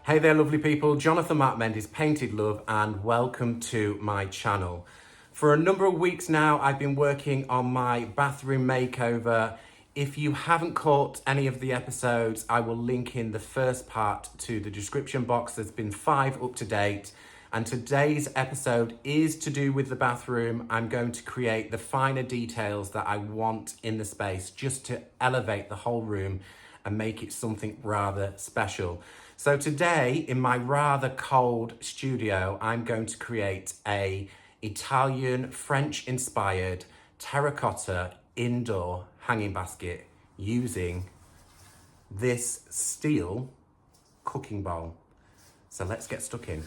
Hey there lovely people, Jonathan Mark Mendes, Painted Love, and welcome to my channel. For a number of weeks now I've been working on my bathroom makeover. If you haven't caught any of the episodes, I will link in the first part to the description box. There's been 5 up to date, and today's episode is to do with the bathroom. I'm going to create the finer details that I want in the space just to elevate the whole room and make it something rather special. So today, in my rather cold studio, I'm going to create a Italian, French-inspired terracotta indoor hanging basket using this steel cooking bowl. So let's get stuck in.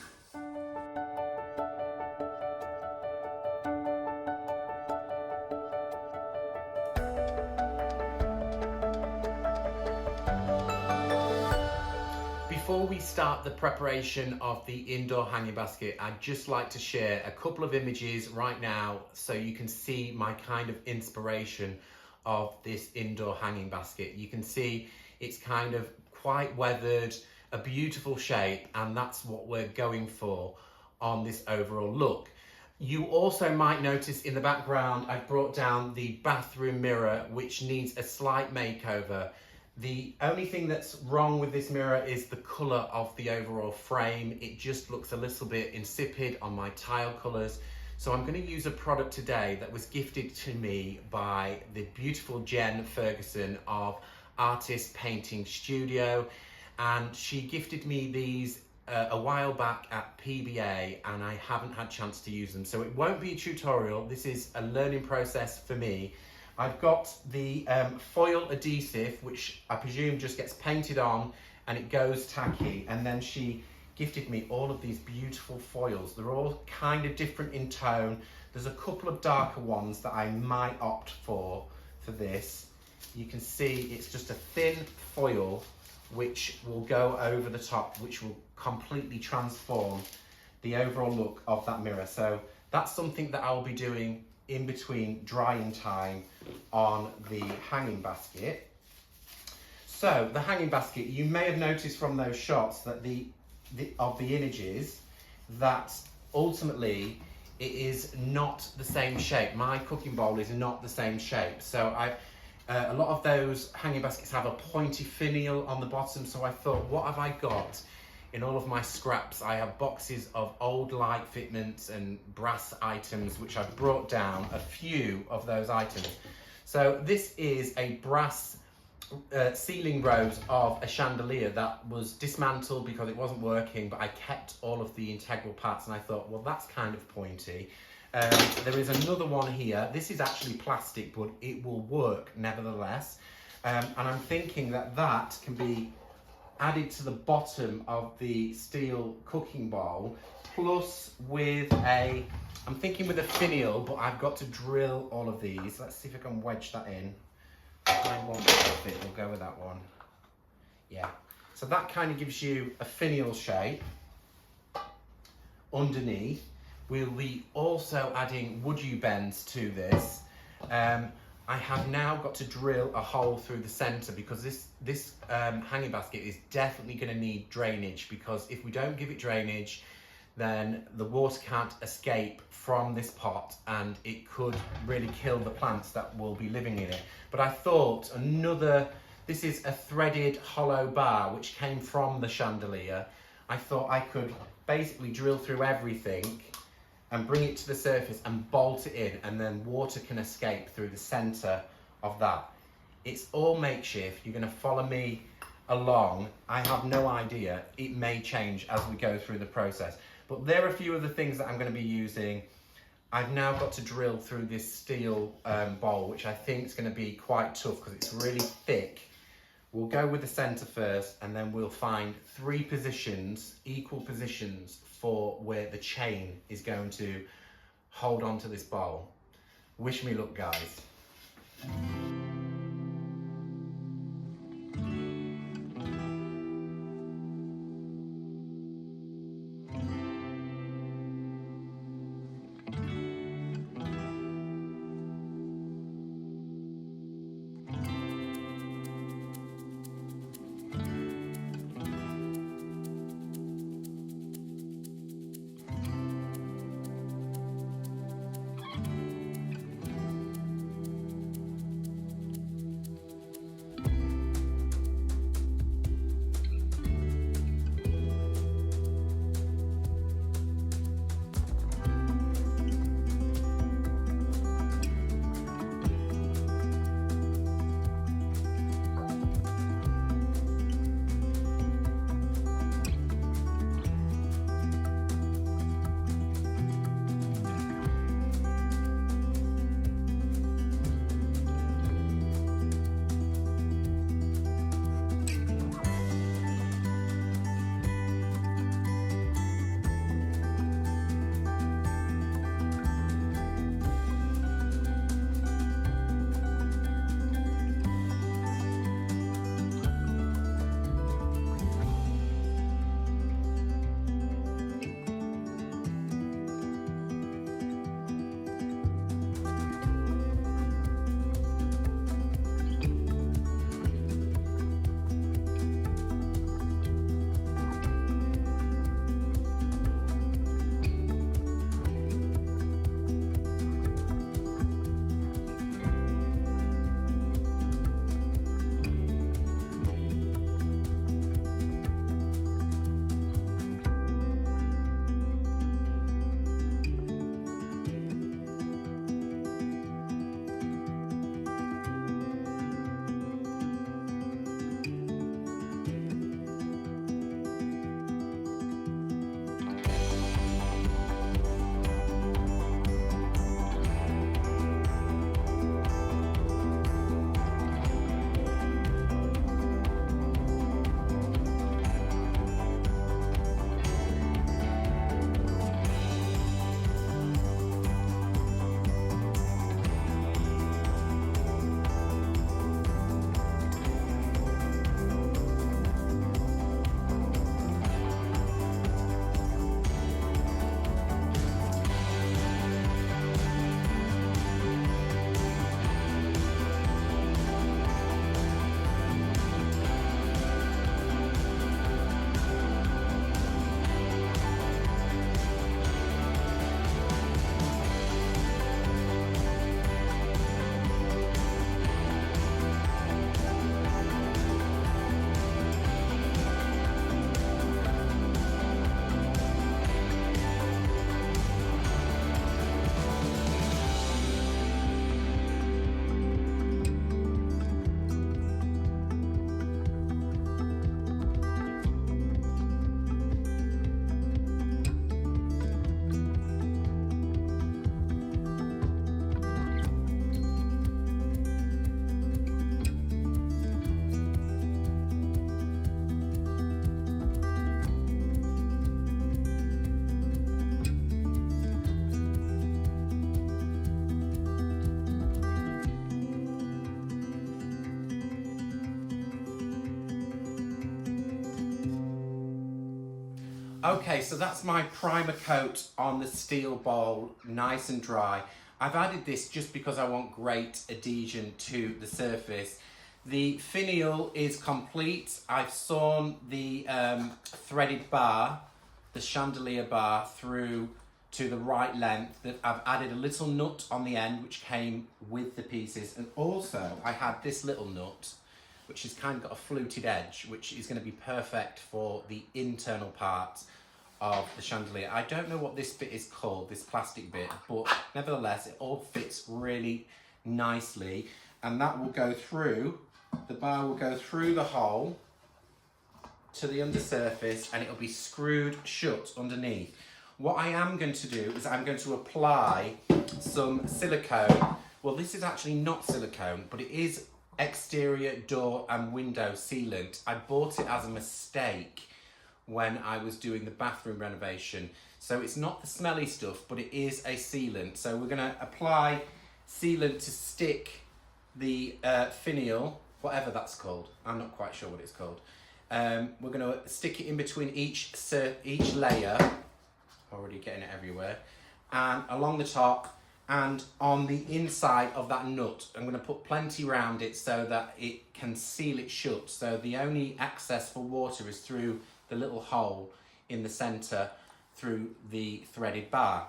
Before we start the preparation of the indoor hanging basket, I'd just like to share a couple of images right now so you can see my kind of inspiration of this indoor hanging basket. You can see it's kind of quite weathered, a beautiful shape, and that's what we're going for on this overall look. You also might notice in the background I've brought down the bathroom mirror, which needs a slight makeover. The only thing that's wrong with this mirror is the colour of the overall frame. It just looks a little bit insipid on my tile colours. So I'm going to use a product today that was gifted to me by the beautiful Jen Ferguson of Artist Painting Studio. And she gifted me these a while back at PBA, and I haven't had a chance to use them. So it won't be a tutorial. This is a learning process for me. I've got the foil adhesive, which I presume just gets painted on and it goes tacky. And then she gifted me all of these beautiful foils. They're all kind of different in tone. There's a couple of darker ones that I might opt for this. You can see it's just a thin foil which will go over the top, which will completely transform the overall look of that mirror. So that's something that I'll be doing in between drying time on the hanging basket. So the hanging basket, you may have noticed from those shots that of the images that ultimately it is not the same shape. My cooking bowl is not the same shape. So a lot of those hanging baskets have a pointy finial on the bottom. So I thought, what have I got? In all of my scraps, I have boxes of old light fitments and brass items, which I've brought down a few of those items. So this is a brass ceiling rose of a chandelier that was dismantled because it wasn't working, but I kept all of the integral parts, and I thought, well, that's kind of pointy. There is another one here. This is actually plastic, but it will work nevertheless. And I'm thinking that can be added to the bottom of the steel cooking bowl, plus with I'm thinking with a finial, but I've got to drill all of these. Let's see if I can wedge that in. I want that fit, we'll go with that one. Yeah, so that kind of gives you a finial shape underneath. We'll be also adding woodubends to this. I have now got to drill a hole through the centre because this hanging basket is definitely going to need drainage, because if we don't give it drainage, then the water can't escape from this pot and it could really kill the plants that will be living in it. But I thought this is a threaded hollow bar which came from the chandelier. I thought I could basically drill through everything and bring it to the surface and bolt it in, and then water can escape through the centre of that. It's all makeshift. You're going to follow me along. I have no idea. It may change as we go through the process. But there are a few of the things that I'm going to be using. I've now got to drill through this steel bowl, which I think is going to be quite tough because it's really thick. We'll go with the centre first, and then we'll find 3 positions, equal positions, for where the chain is going to hold on to this bowl. Wish me luck, guys. Okay, so that's my primer coat on the steel bowl, nice and dry. I've added this just because I want great adhesion to the surface. The finial is complete. I've sawn the threaded bar, the chandelier bar, through to the right length. That I've added a little nut on the end which came with the pieces, and also I had this little nut which has kind of got a fluted edge, which is going to be perfect for the internal part of the chandelier. I don't know what this bit is called, this plastic bit, but nevertheless it all fits really nicely, and that will go through, the bar will go through the hole to the undersurface, and it'll be screwed shut underneath. What I am going to do is I'm going to apply some silicone. Well, this is actually not silicone, but it is exterior door and window sealant. I bought it as a mistake when I was doing the bathroom renovation. So it's not the smelly stuff, but it is a sealant. So we're gonna apply sealant to stick the finial, whatever that's called. I'm not quite sure what it's called. We're gonna stick it in between each layer, already getting it everywhere, and along the top, and on the inside of that nut. I'm going to put plenty around it so that it can seal it shut. So the only access for water is through the little hole in the centre through the threaded bar.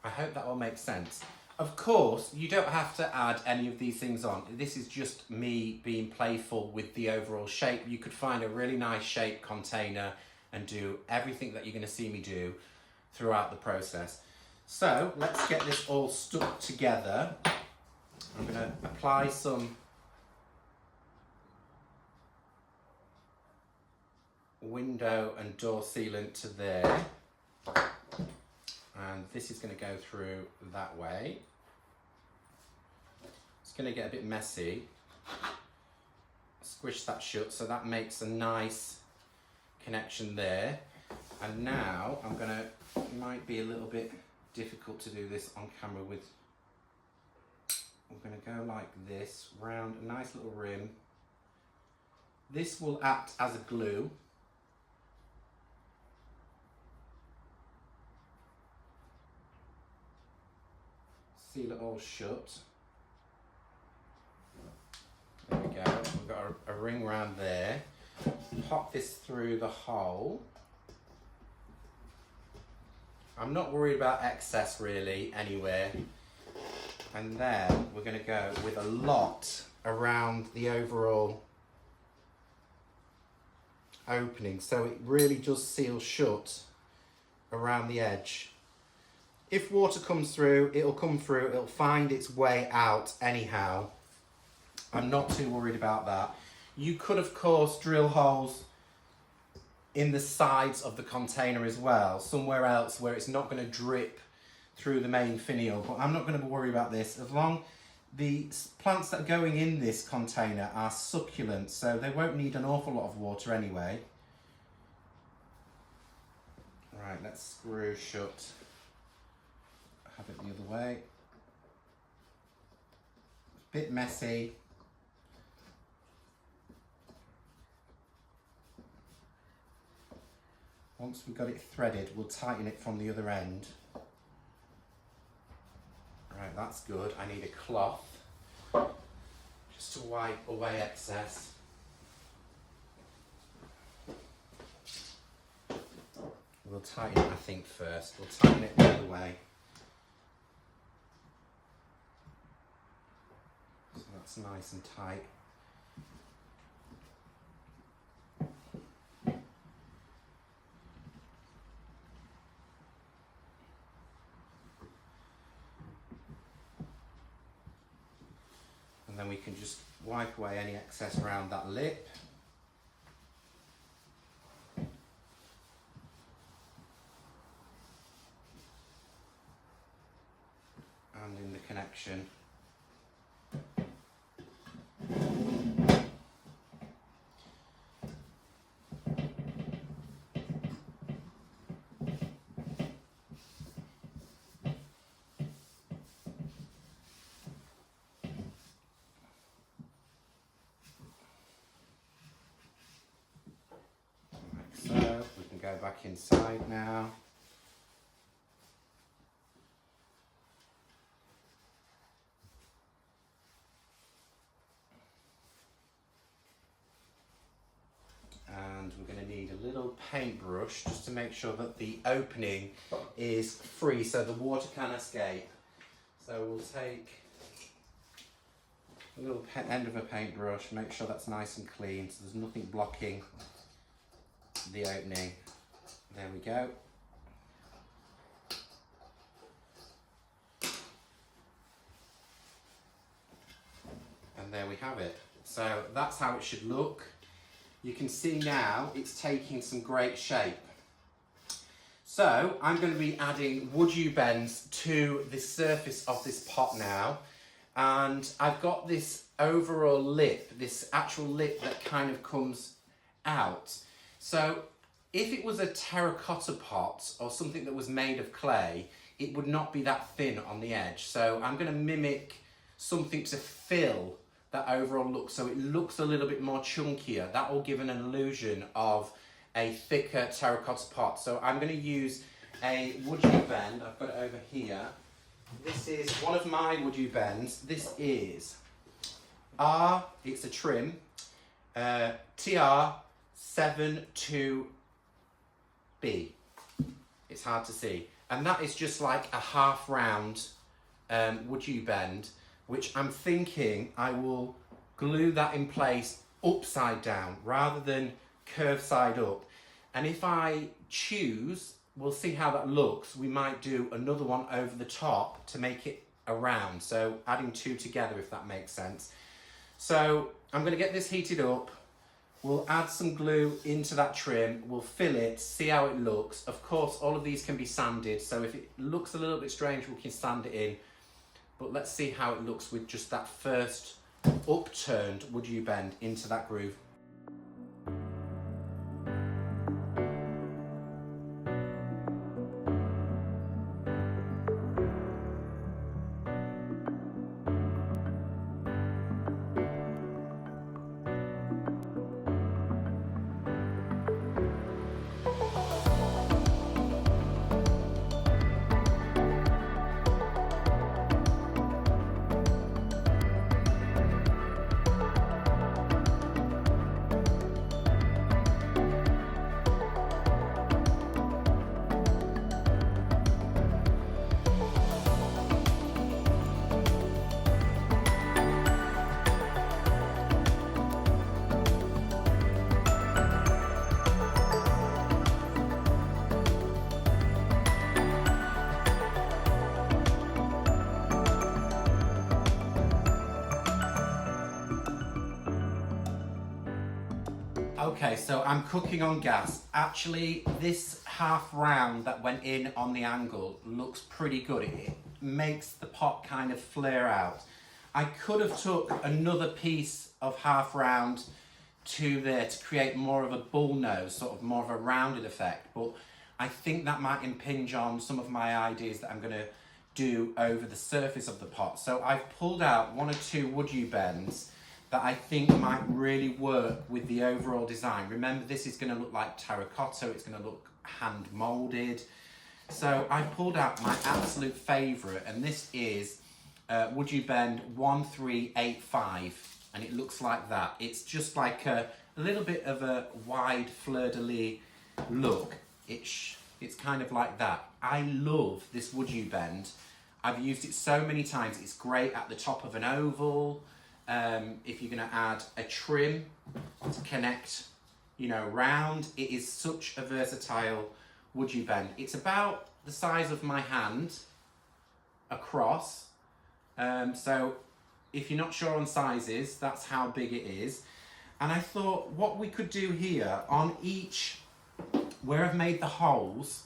I hope that all makes sense. Of course, you don't have to add any of these things on. This is just me being playful with the overall shape. You could find a really nice shaped container and do everything that you're going to see me do throughout the process. So let's get this all stuck together. I'm going to apply some window and door sealant to there. And this is going to go through that way. It's going to get a bit messy. Squish that shut so that makes a nice connection there. And now I'm going to, it might be a little bit difficult to do this on camera with, we're going to go like this, round a nice little rim. This will act as a glue. Seal it all shut. There we go, we've got a ring round there. Pop this through the hole. I'm not worried about excess really anywhere. And then we're going to go with a lot around the overall opening, so it really does seal shut around the edge. If water comes through, it'll come through, it'll find its way out anyhow. I'm not too worried about that. You could of course drill holes in the sides of the container as well, somewhere else where it's not going to drip through the main finial, but I'm not going to worry about this as long the plants that are going in this container are succulent, so they won't need an awful lot of water anyway. Right, let's screw shut. Have it the other way. Bit messy. Once we've got it threaded, we'll tighten it from the other end. Right, that's good. I need a cloth just to wipe away excess. We'll tighten it, I think, first. We'll tighten it the other way. So that's nice and tight. Then we can just wipe away any excess around that lip. And in the connection. go back inside now. And we're going to need a little paintbrush just to make sure that the opening is free so the water can escape. So we'll take a little end of a paintbrush, make sure that's nice and clean so there's nothing blocking the opening. There we go. And there we have it. So that's how it should look. You can see now it's taking some great shape. So I'm going to be adding woodubends to the surface of this pot now. And I've got this overall lip, this actual lip that kind of comes out. So if it was a terracotta pot or something that was made of clay, it would not be that thin on the edge. So I'm going to mimic something to fill that overall look, so it looks a little bit more chunkier. That will give an illusion of a thicker terracotta pot. So I'm going to use a woodubend. I've got it over here. This is one of my woodubends. This is it's a trim, TR72B. It's hard to see. And that is just like a half round woodubend, which I'm thinking I will glue that in place upside down rather than curve side up. And if I choose, we'll see how that looks, we might do another one over the top to make it a round. So adding two together, if that makes sense. So I'm going to get this heated up. We'll add some glue into that trim. We'll fill it, see how it looks. Of course, all of these can be sanded. So if it looks a little bit strange, we can sand it in. But let's see how it looks with just that first upturned woodubend into that groove. Okay, so I'm cooking on gas. Actually, this half round that went in on the angle looks pretty good. It makes the pot kind of flare out. I could have took another piece of half round to there to create more of a bull nose, sort of more of a rounded effect, but I think that might impinge on some of my ideas that I'm going to do over the surface of the pot. So I've pulled out one or two woodubends that I think might really work with the overall design. Remember, this is going to look like terracotta, it's going to look hand molded. So I pulled out my absolute favourite, and this is woodubend 1385, and it looks like that. It's just like a little bit of a wide fleur-de-lis look. It's kind of like that. I love this woodubend. I've used it so many times. It's great at the top of an oval. If you're going to add a trim to connect, round, it is such a versatile woodubend. It's about the size of my hand across. So if you're not sure on sizes, that's how big it is. And I thought what we could do here on each, where I've made the holes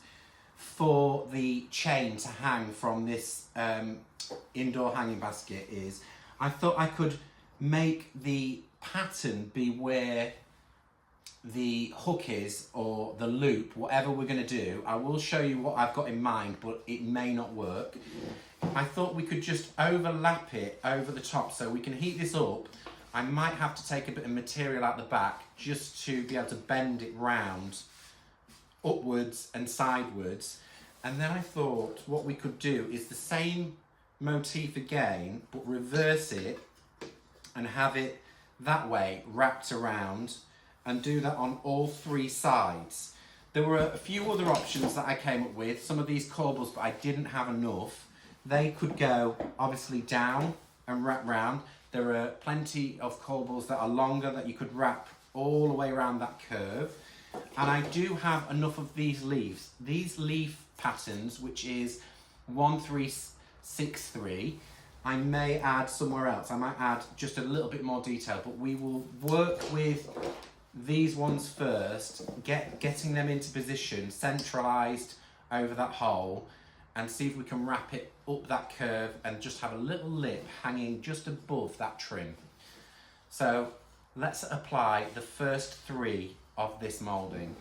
for the chain to hang from this indoor hanging basket is, I thought I could make the pattern be where the hook is, or the loop, whatever we're going to do. I will show you what I've got in mind, but it may not work. I thought we could just overlap it over the top, so we can heat this up. I might have to take a bit of material out the back just to be able to bend it round upwards and sidewards. And then I thought what we could do is the same motif again, but reverse it and have it that way wrapped around, and do that on all three sides. There were a few other options that I came up with, some of these corbels, but I didn't have enough. They could go obviously down and wrap round. There are plenty of corbels that are longer that you could wrap all the way around that curve. And I do have enough of these leaves. These leaf patterns, which is 1363, I may add somewhere else. I might add just a little bit more detail, but we will work with these ones first, getting them into position, centralised over that hole, and see if we can wrap it up that curve and just have a little lip hanging just above that trim. So let's apply the first three of this moulding.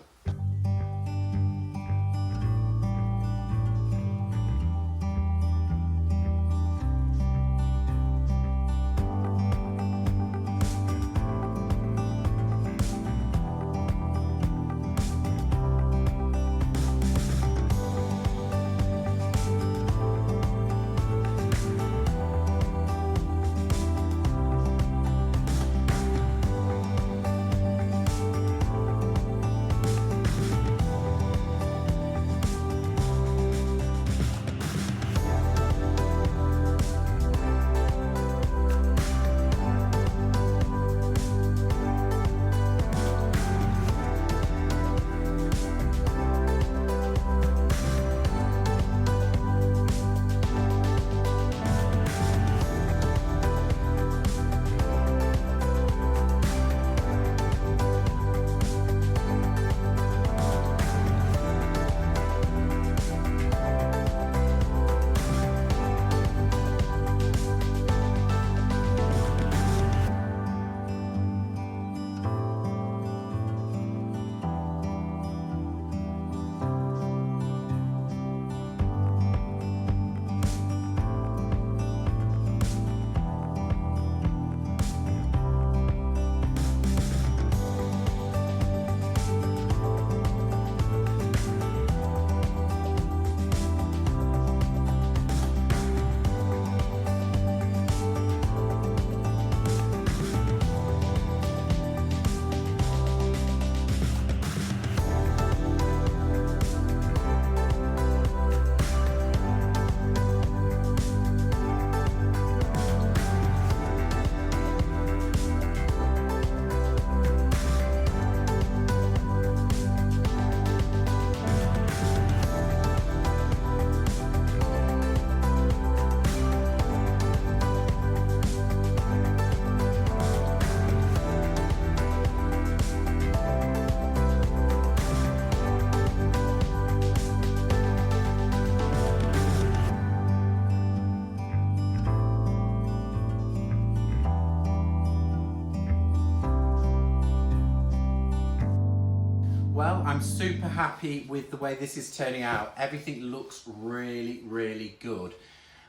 Well, I'm super happy with the way this is turning out. Everything looks really, really good.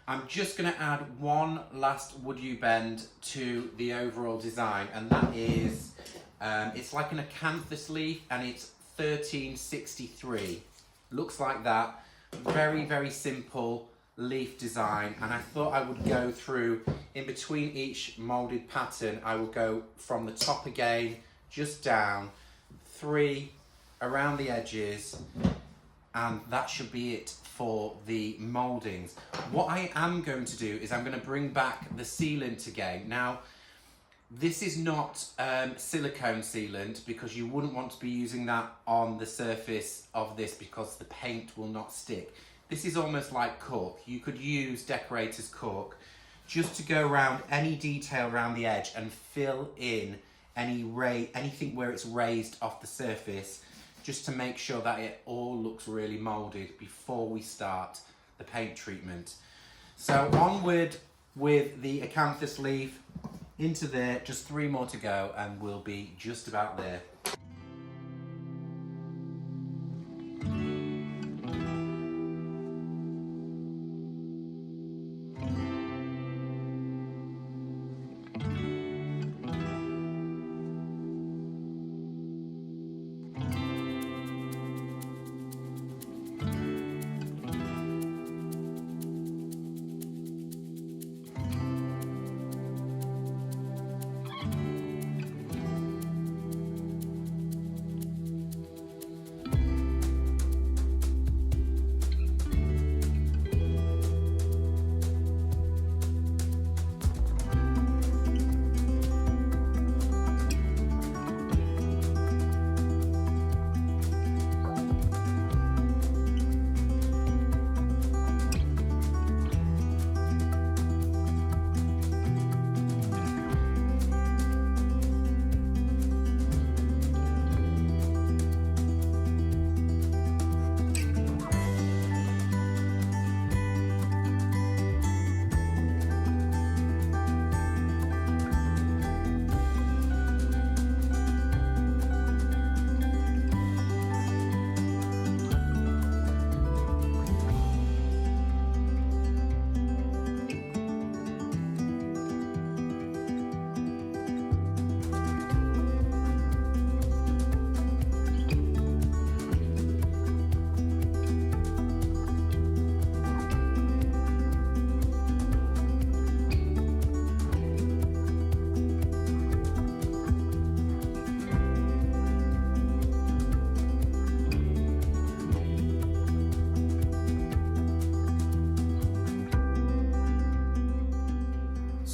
I'm just going to add one last woodubend to the overall design, and that is, it's like an acanthus leaf, and it's 1363. Looks like that. Very, very simple leaf design, and I thought I would go through, in between each moulded pattern, I will go from the top again, just down, 3 around the edges, and that should be it for the mouldings. What I am going to do is I'm going to bring back the sealant again. Now, this is not silicone sealant, because you wouldn't want to be using that on the surface of this because the paint will not stick. This is almost like cork. You could use decorator's cork just to go around any detail around the edge and fill in anything where it's raised off the surface, just to make sure that it all looks really moulded before we start the paint treatment. So onward with the acanthus leaf into there, just 3 more to go and we'll be just about there.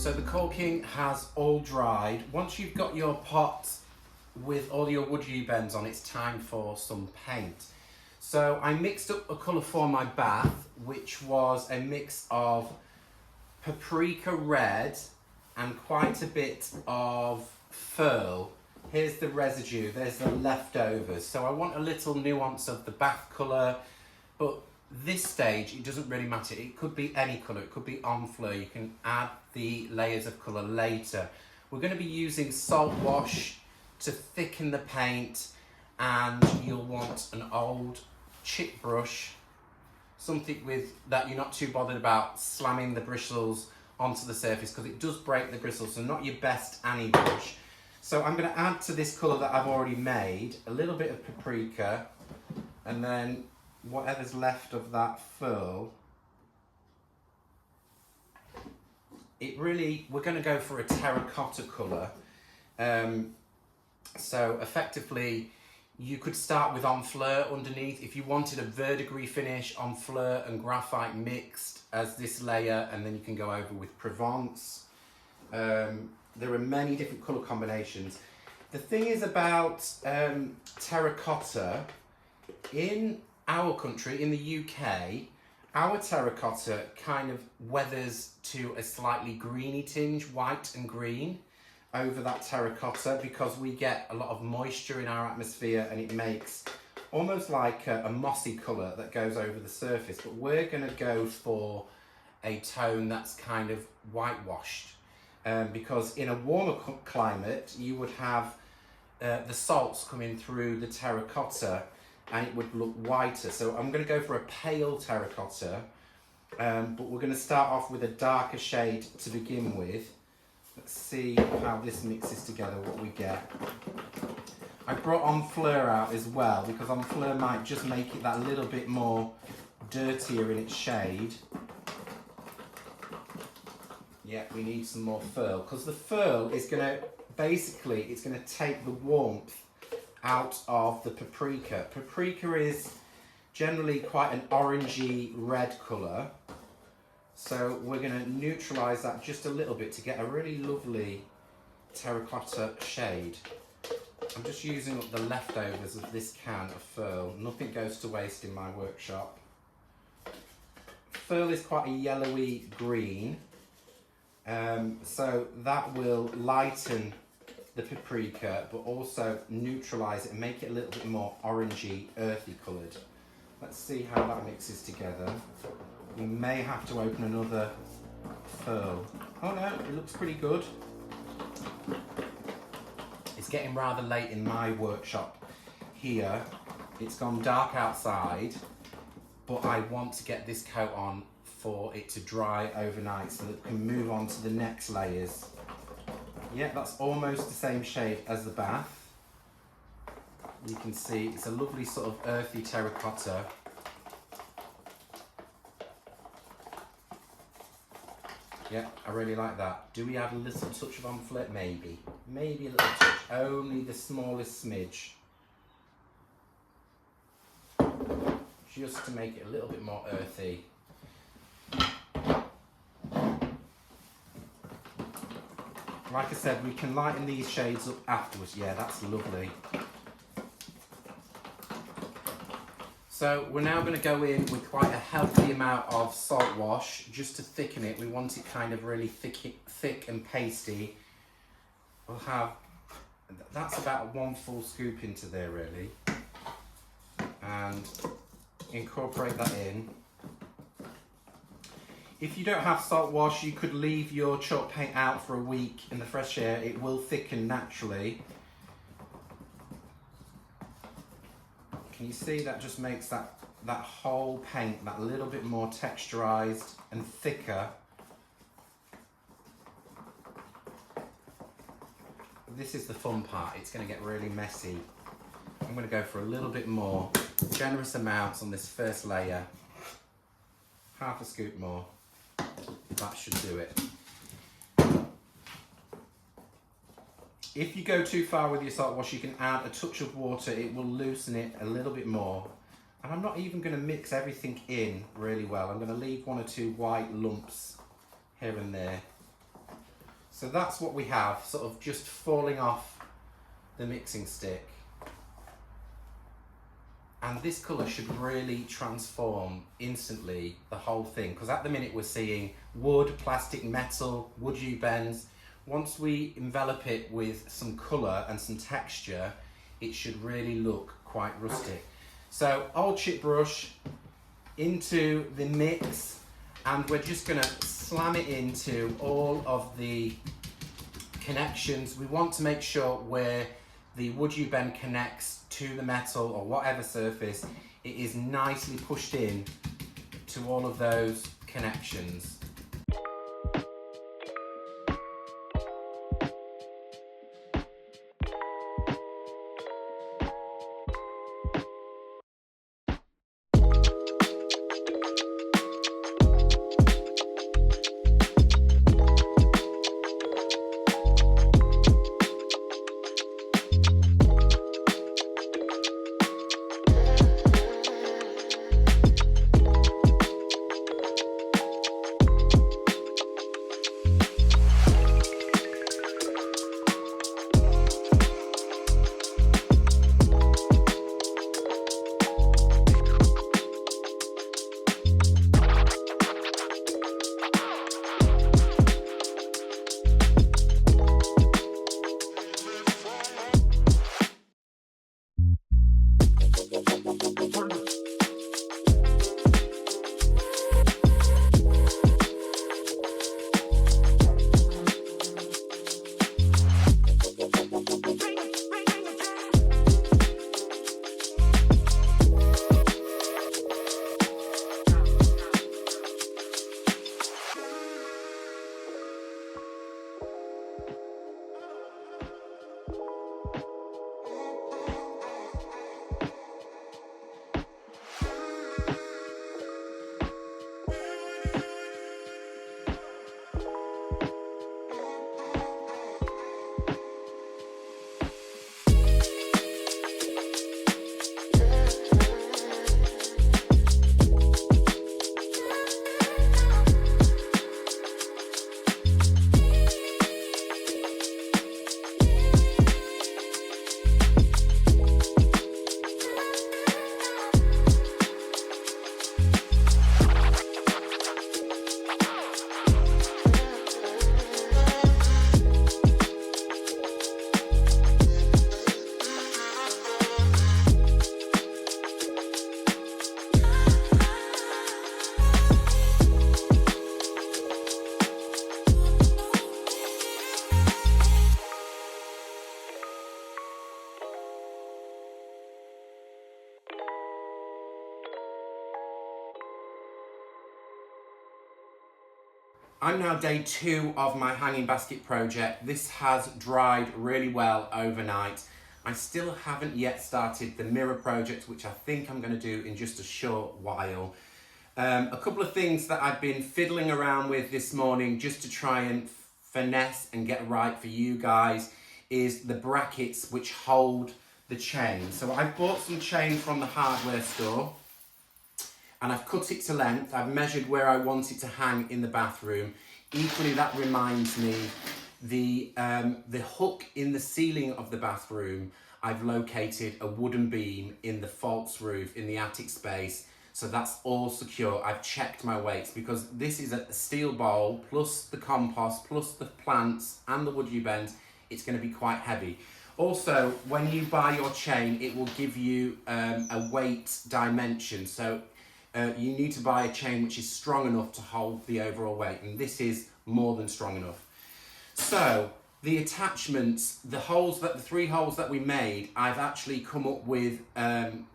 So the caulking has all dried. Once you've got your pot with all your woodubends on, it's time for some paint. So I mixed up a colour for my bath, which was a mix of paprika red and quite a bit of furl. Here's the residue, there's the leftovers. So I want a little nuance of the bath colour, but this stage it doesn't really matter. It could be any colour, it could be en fleur. You can add the layers of colour later. We're going to be using salt wash to thicken the paint, and you'll want an old chip brush, something with that you're not too bothered about slamming the bristles onto the surface, because it does break the bristles, so not your best Annie brush. So I'm going to add to this colour that I've already made a little bit of paprika, and then whatever's left of that furl. We're going to go for a terracotta colour. So effectively, you could start with en fleur underneath. If you wanted a verdigris finish, en fleur and graphite mixed as this layer, and then you can go over with Provence. There are many different colour combinations. The thing is about terracotta, in our country, in the UK, our terracotta kind of weathers to a slightly greeny tinge, white and green, over that terracotta, because we get a lot of moisture in our atmosphere and it makes almost like a mossy colour that goes over the surface. But we're going to go for a tone that's kind of whitewashed, because in a warmer climate you would have the salts coming through the terracotta and it would look whiter. So I'm going to go for a pale terracotta, but we're going to start off with a darker shade to begin with. Let's see how this mixes together, what we get. I brought en fleur out as well, because en fleur might just make it that little bit more dirtier in its shade. Yeah, we need some more furl, because the furl is going to, basically, it's going to take the warmth out of the paprika. Paprika is generally quite an orangey red colour. So we're going to neutralise that just a little bit to get a really lovely terracotta shade. I'm just using up the leftovers of this can of furl. Nothing goes to waste in my workshop. Furl is quite a yellowy green, so that will lighten the paprika but also neutralise it and make it a little bit more orangey, earthy coloured. Let's see how that mixes together. We may have to open another furl. Oh no, it looks pretty good. It's getting rather late in my workshop here. It's gone dark outside, but I want to get this coat on for it to dry overnight so that we can move on to the next layers. Yeah, that's almost the same shade as the bath. You can see it's a lovely sort of earthy terracotta. Yeah, I really like that. Do we add a little touch of en fleur? Maybe. Maybe a little touch. Only the smallest smidge. Just to make it a little bit more earthy. Like I said, we can lighten these shades up afterwards. Yeah, that's lovely. So we're now going to go in with quite a healthy amount of salt wash just to thicken it. We want it kind of really thick and pasty. We'll have, that's about 1 full scoop into there really. And incorporate that in. If you don't have salt wash, you could leave your chalk paint out for a week in the fresh air. It will thicken naturally. Can you see that just makes that whole paint that little bit more texturized and thicker. This is the fun part. It's going to get really messy. I'm going to go for a little bit more, generous amounts on this first layer. Half a scoop more. That should do it. If you go too far with your salt wash, you can add a touch of water. It will loosen it a little bit more. And I'm not even going to mix everything in really well. I'm going to leave 1 or 2 white lumps here and there. So that's what we have, sort of just falling off the mixing stick. And this colour should really transform instantly the whole thing, because at the minute we're seeing wood, plastic, metal, woodubends. Once we envelop it with some colour and some texture, it should really look quite rustic. So old chip brush into the mix, and we're just going to slam it into all of the connections. We want to make sure where the woodubend connects to the metal or whatever surface, it is nicely pushed in to all of those connections. I'm now day 2 of my hanging basket project. This has dried really well overnight. I still haven't yet started the mirror project, which I think I'm going to do in just a short while. A couple of things that I've been fiddling around with this morning just to try and finesse and get right for you guys is the brackets which hold the chain. So I've bought some chain from the hardware store, and I've cut it to length. I've measured where I want it to hang in the bathroom. Equally, that reminds me, the hook in the ceiling of the bathroom, I've located a wooden beam in the false roof in the attic space. So that's all secure. I've checked my weights because this is a steel bowl plus the compost plus the plants and the woodubend. It's going to be quite heavy. Also, when you buy your chain, it will give you a weight dimension. So you need to buy a chain which is strong enough to hold the overall weight, and this is more than strong enough. So the attachments, the 3 holes that we made, I've actually come up with an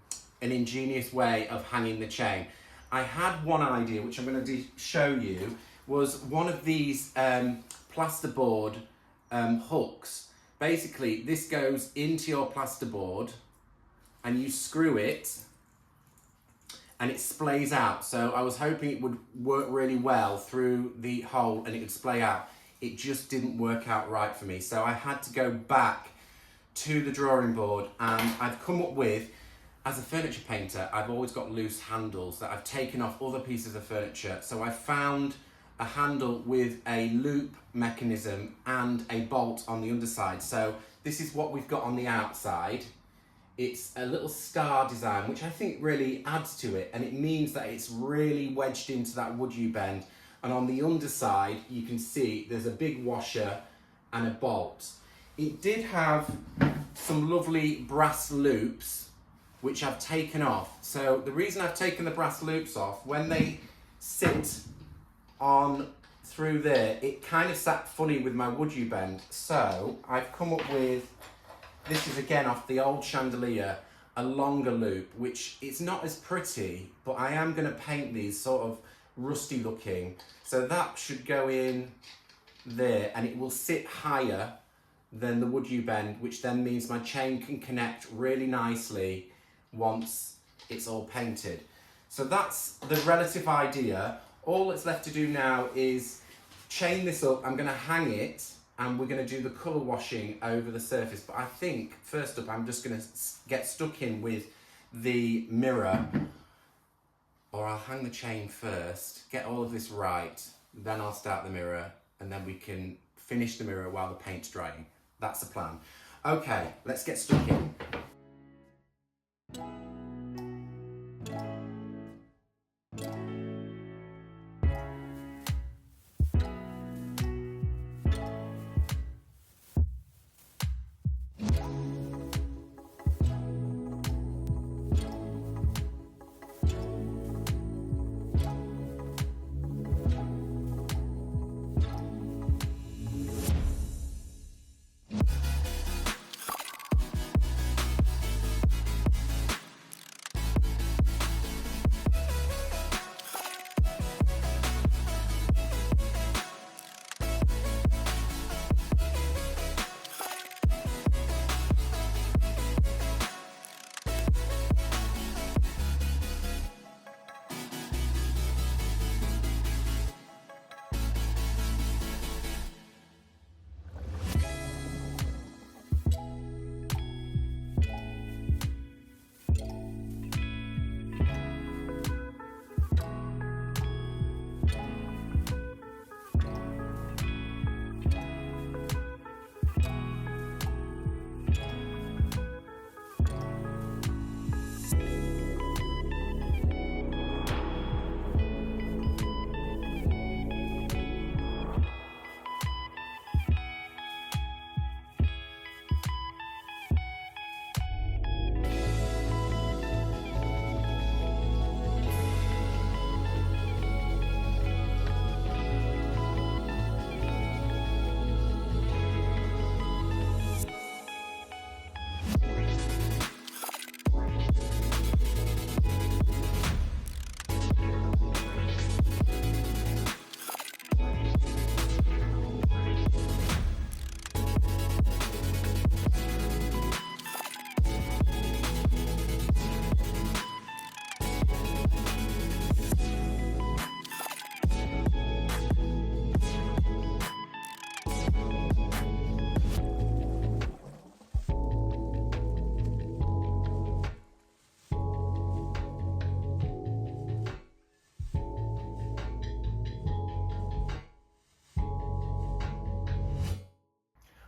ingenious way of hanging the chain. I had one idea, which I'm going to show you, was one of these plasterboard hooks. Basically, this goes into your plasterboard and you screw it and it splays out. So I was hoping it would work really well through the hole and it would splay out. It just didn't work out right for me. So I had to go back to the drawing board, and I've come up with, as a furniture painter, I've always got loose handles that I've taken off other pieces of furniture. So I found a handle with a loop mechanism and a bolt on the underside. So this is what we've got on the outside. It's a little star design, which I think really adds to it, and it means that it's really wedged into that woodubend. And on the underside, you can see there's a big washer and a bolt. It did have some lovely brass loops, which I've taken off. So the reason I've taken the brass loops off, when they sit on through there, it kind of sat funny with my woodubend. So I've come up with, this is again off the old chandelier, a longer loop, which it's not as pretty, but I am going to paint these sort of rusty looking. So that should go in there, and it will sit higher than the woodubend, which then means my chain can connect really nicely once it's all painted. So that's the relative idea. All that's left to do now is chain this up. I'm going to hang it, and we're going to do the colour washing over the surface. But I think first up I'm just going to get stuck in with the mirror, or I'll hang the chain first, get all of this right, then I'll start the mirror, and then we can finish the mirror while the paint's drying. That's the plan. Okay, let's get stuck in.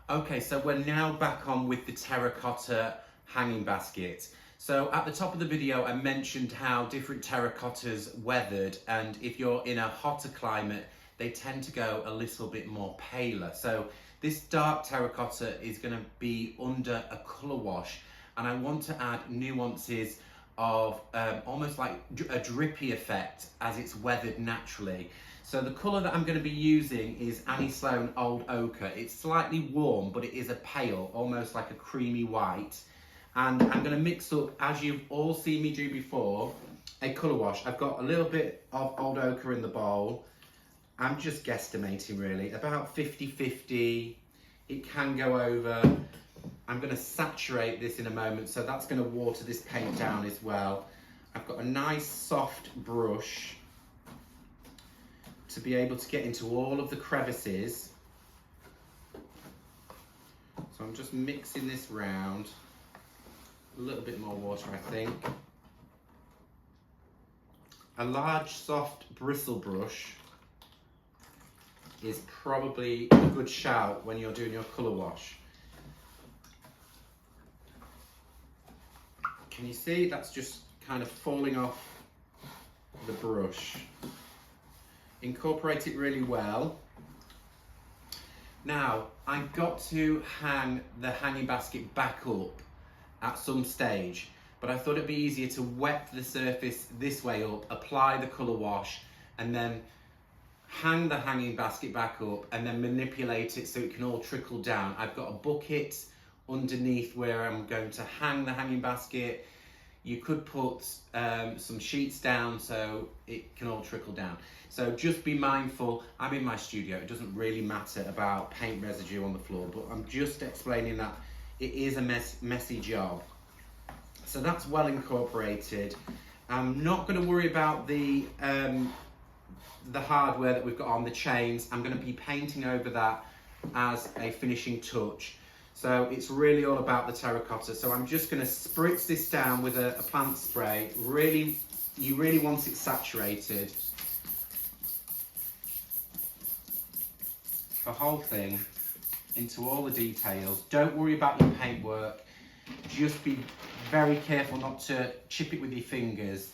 Okay, so we're now back on with the terracotta hanging basket. So at the top of the video, I mentioned how different terracottas weathered, and if you're in a hotter climate, they tend to go a little bit more paler. So this dark terracotta is going to be under a colour wash, and I want to add nuances of almost like a drippy effect as it's weathered naturally. So the colour that I'm going to be using is Annie Sloan Old Ochre. It's slightly warm, but it is a pale, almost like a creamy white. And I'm going to mix up, as you've all seen me do before, a colour wash. I've got a little bit of Old Ochre in the bowl. I'm just guesstimating really, about 50-50. It can go over. I'm going to saturate this in a moment, so that's going to water this paint down as well. I've got a nice soft brush to be able to get into all of the crevices. So I'm just mixing this round. A little bit more water, I think. A large soft bristle brush is probably a good shout when you're doing your colour wash. Can you see that's just kind of falling off the brush? Incorporate it really well. Now, I've got to hang the hanging basket back up at some stage, but I thought it'd be easier to wet the surface this way up, apply the colour wash, and then hang the hanging basket back up and then manipulate it so it can all trickle down. I've got a bucket underneath where I'm going to hang the hanging basket. You could put some sheets down so it can all trickle down. So just be mindful. I'm in my studio. It doesn't really matter about paint residue on the floor, but I'm just explaining that it is a messy job. So that's well incorporated. I'm not going to worry about the hardware that we've got on, the chains. I'm going to be painting over that as a finishing touch. So it's really all about the terracotta. So I'm just going to spritz this down with a plant spray. Really, you really want it saturated. The whole thing into all the details. Don't worry about your paintwork. Just be very careful not to chip it with your fingers.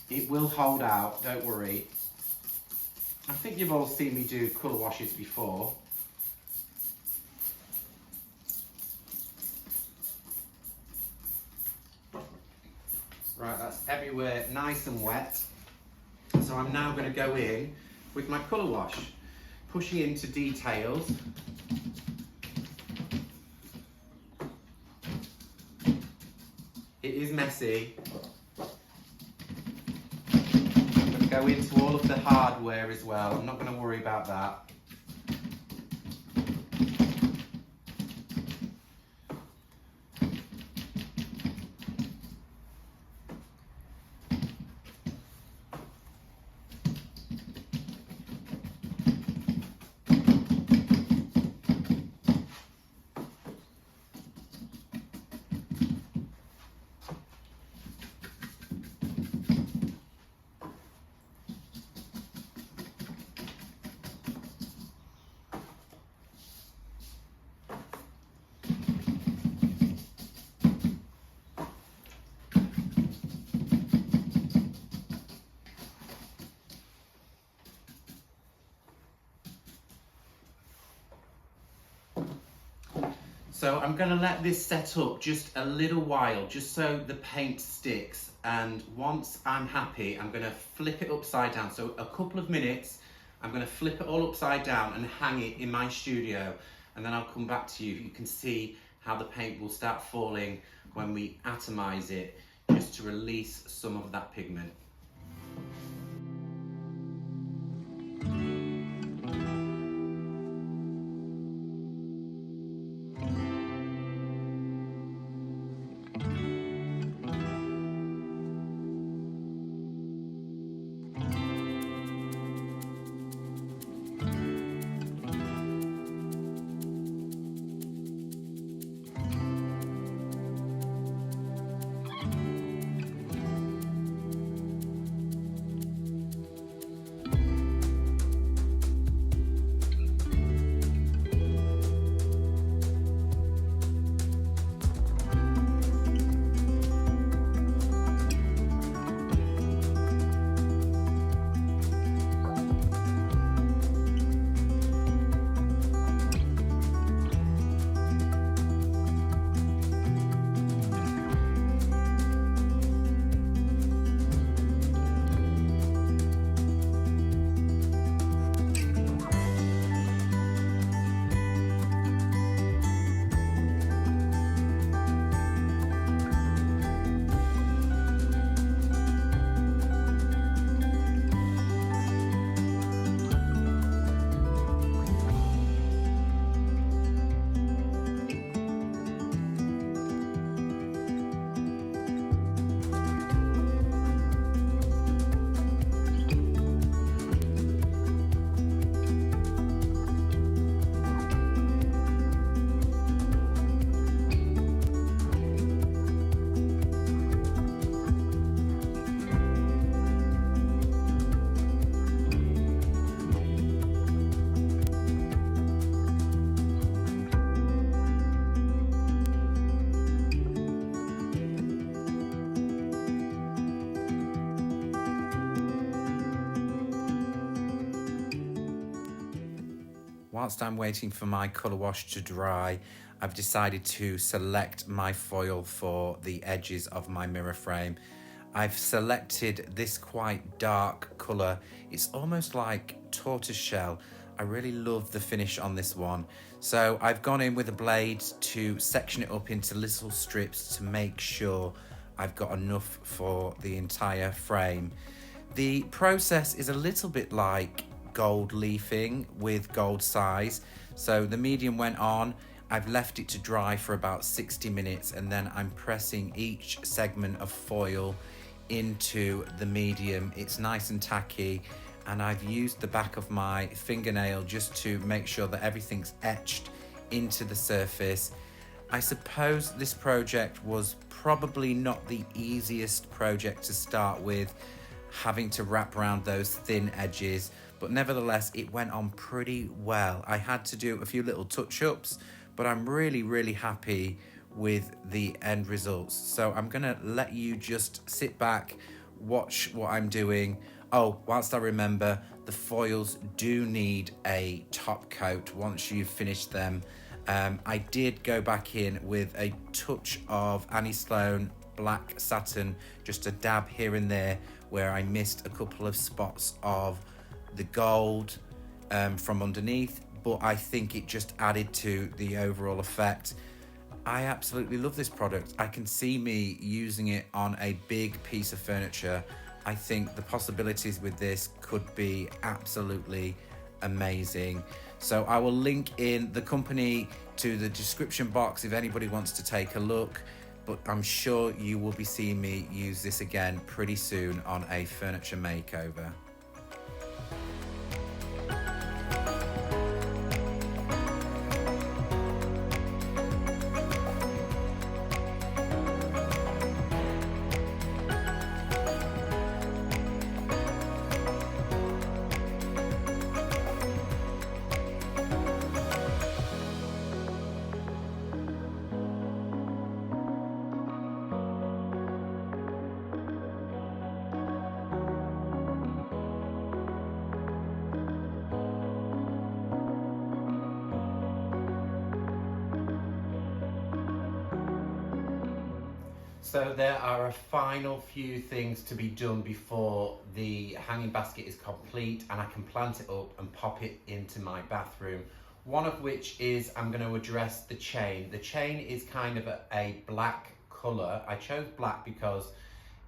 It will hold out, don't worry. I think you've all seen me do colour washes before. Right, that's everywhere nice and wet. So I'm now going to go in with my colour wash, pushing into details. It is messy. I'm going to go into all of the hardware as well. I'm not going to worry about that. So I'm going to let this set up just a little while, just so the paint sticks, and once I'm happy, I'm going to flip it upside down. So a couple of minutes, I'm going to flip it all upside down and hang it in my studio, and then I'll come back to you. You can see how the paint will start falling when we atomize it, just to release some of that pigment. whilst I'm waiting for my colour wash to dry, I've decided to select my foil for the edges of my mirror frame. I've selected this quite dark colour. It's almost like tortoiseshell. I really love the finish on this one. So I've gone in with a blade to section it up into little strips to make sure I've got enough for the entire frame. The process is a little bit like gold leafing with gold size. So the medium went on, I've left it to dry for about 60 minutes, and then I'm pressing each segment of foil into the medium. It's nice and tacky, and I've used the back of my fingernail just to make sure that everything's etched into the surface. I suppose this project was probably not the easiest project to start with, having to wrap around those thin edges, but nevertheless it went on pretty well. I had to do a few little touch-ups, but I'm really happy with the end results. So I'm gonna let you just sit back, watch what I'm doing. Oh, whilst I remember, the foils do need a top coat once you've finished them. I did go back in with a touch of Annie Sloan black satin, just a dab here and there where I missed a couple of spots of the gold from underneath, but I think it just added to the overall effect. I absolutely love this product. I can see me using it on a big piece of furniture. I think the possibilities with this could be absolutely amazing. So I will link in the company to the description box if anybody wants to take a look, but I'm sure you will be seeing me use this again pretty soon on a furniture makeover. So there are a final few things to be done before the hanging basket is complete and I can plant it up and pop it into my bathroom. One of which is I'm going to address the chain. The chain is kind of a black colour. I chose black because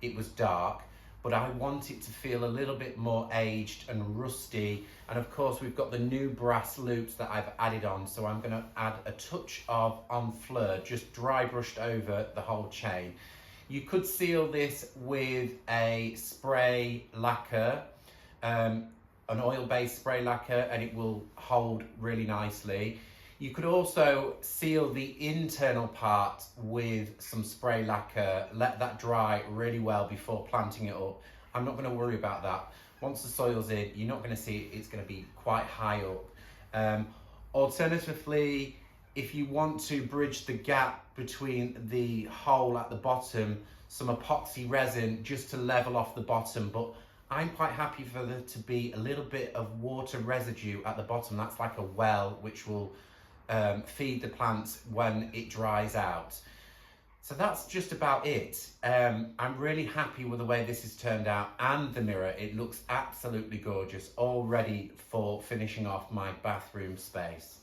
it was dark, but I want it to feel a little bit more aged and rusty. And of course we've got the new brass loops that I've added on, so I'm going to add a touch of Enfleur, just dry brushed over the whole chain. You could seal this with a spray lacquer, an oil-based spray lacquer, and it will hold really nicely. You could also seal the internal part with some spray lacquer, let that dry really well before planting it up. I'm not going to worry about that. Once the soil's in, you're not going to see it, it's going to be quite high up. Alternatively, if you want to bridge the gap between the hole at the bottom, some epoxy resin just to level off the bottom, but I'm quite happy for there to be a little bit of water residue at the bottom. That's like a well which will feed the plants when it dries out. So that's just about it. I'm really happy with the way this has turned out, and the mirror, it looks absolutely gorgeous, all ready for finishing off my bathroom space.